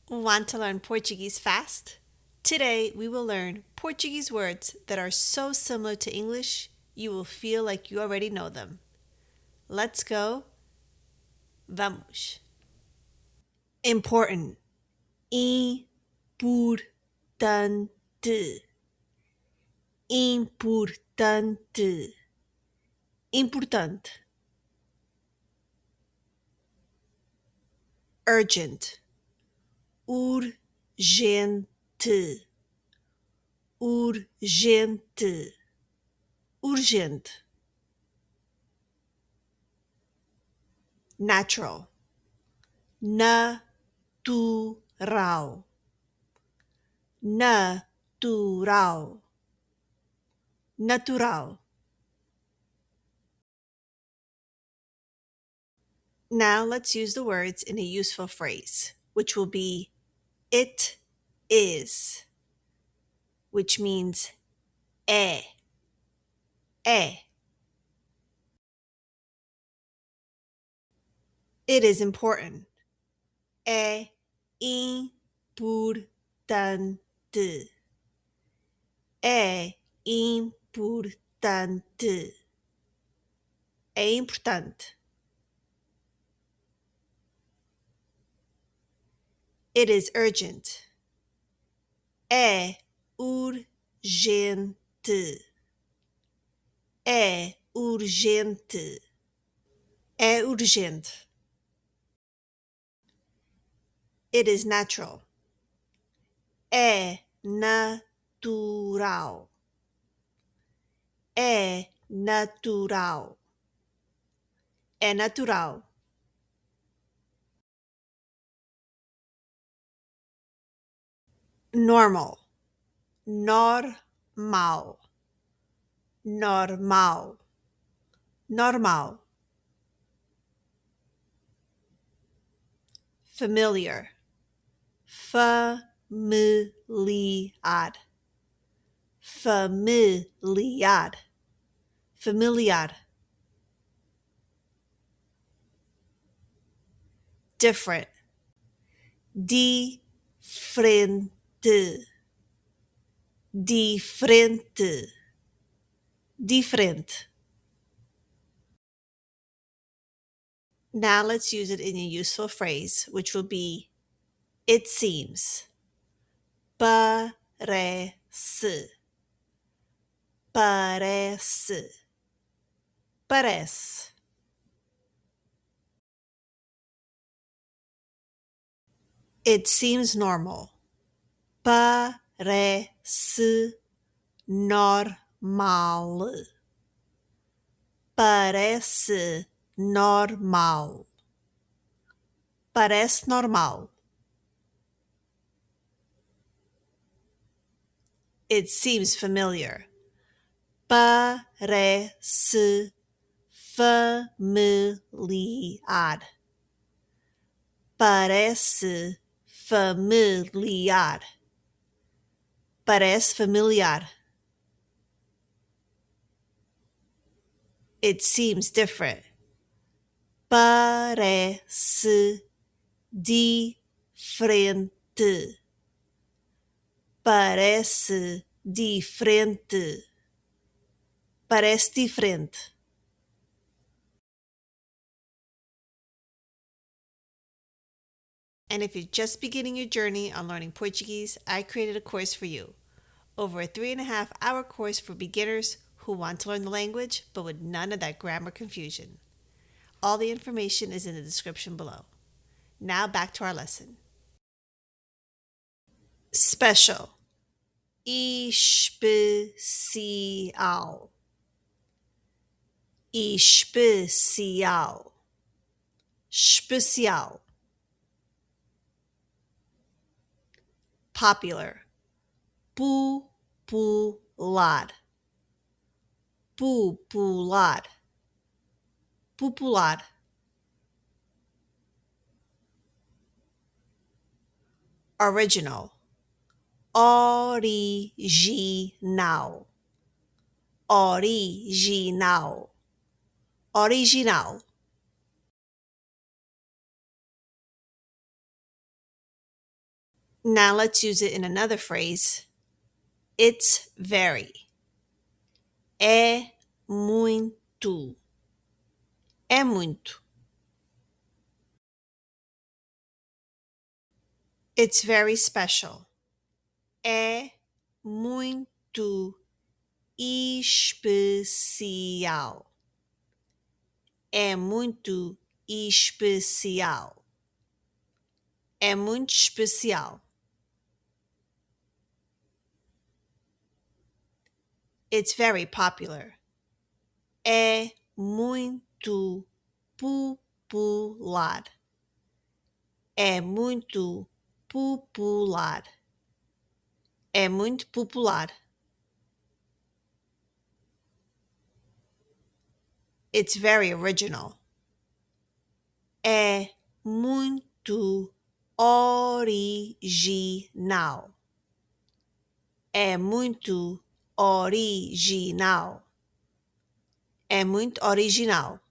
Want to learn Portuguese fast? Today we will learn Portuguese words that are so similar to English you will feel like you already know them. Let's go. Vamos. Important. Importante. Importante. Importante. Urgent. Urgente. Urgente. Urgente. Natural. Natural. Natural. Natural. Now let's use the words in a useful phrase, which will be it is, which means é. É. It is important. É importante. É importante. É importante. It is urgent. É urgente. É urgente. É urgente. It is natural. É natural. É natural. É natural. Normal. Normal. Normal. Normal. Familiar. Familiar. Familiar. Familiar. Different. Diferente. Diferente. Different. Now let's use it in a useful phrase, which will be it seems. Parece. Parece. Parece. It seems normal. Parece normal. Parece normal. Parece normal. It seems familiar. Parece familiar. Parece familiar. Parece familiar. It seems different. Parece diferente. Parece diferente. Parece diferente. And if you're just beginning your journey on learning Portuguese, I created a course for you. Over a 3.5 hour course for beginners who want to learn the language but with none of that grammar confusion. All the information is in the description below. Now back to our lesson. Special. Especial. Especial. Especial. Popular. Popular. Popular. Popular. Original. Original. Original. Original. Now let's use it in another phrase. It's very. É muito. É muito. It's very special. É muito especial. É muito especial. É muito especial. It's very popular. É muito popular. É muito popular. É muito popular. It's very original. É muito original. É muito original. É muito original.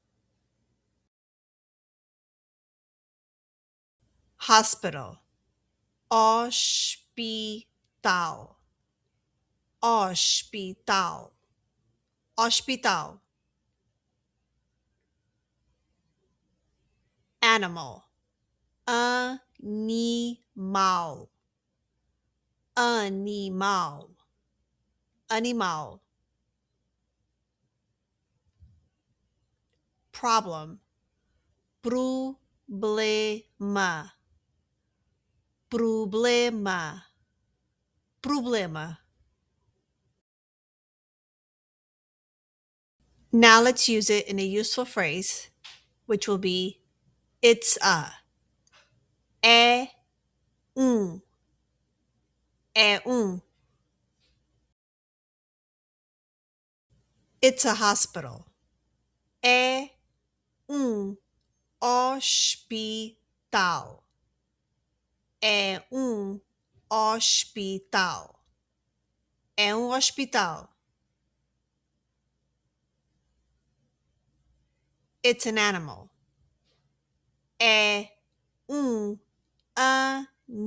Hospital. Hospital. Hospital. Hospital. Animal. Animal. Animal. Animal. Problem. Problema. Problema. Problema. Now let's use it in a useful phrase, which will be it's a. É um. É um. It's a hospital. É um hospital. É um hospital. É um hospital. It's an animal. É um animal.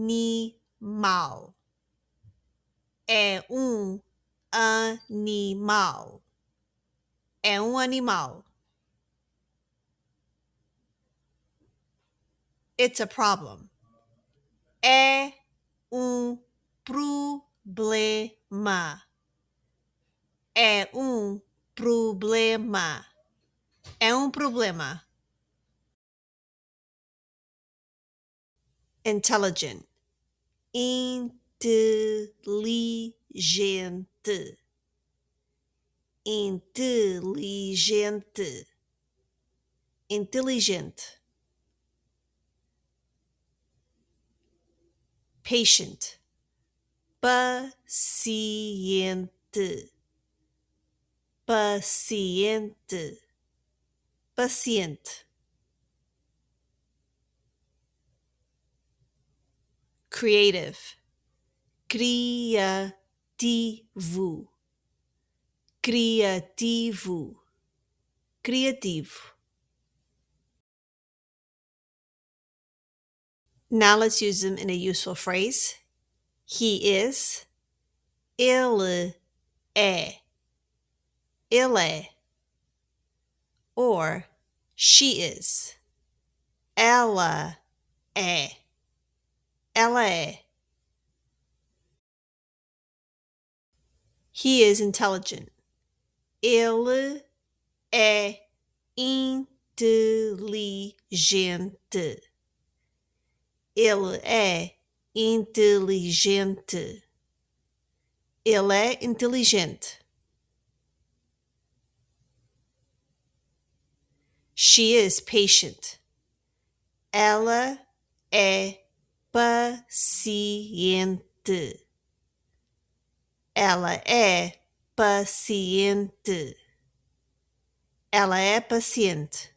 É um animal. É um animal. It's a problem. É um problema. É um problema. É um problema. Intelligent. Inteligente. Inteligente. Inteligente. Patient. Paciente. Paciente. Paciente. Creative. Criativo. Criativo. Criativo. Now let's use them in a useful phrase. He is. Ele é. Ele é. Or she is. Ela é. Ela é. He is intelligent. Ele é inteligente. Ele é inteligente. Ele é inteligente. She is patient. Ela é paciente. Ela é paciente. Ela é paciente.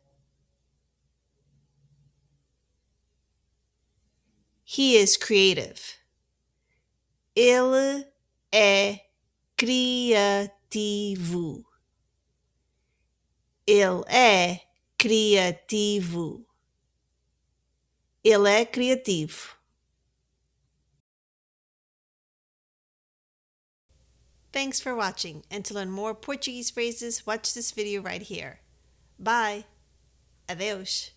He is creative. Ele é criativo. Ele é criativo. Ele é criativo. Thanks for watching, and to learn more Portuguese phrases, watch this video right here. Bye! Adeus!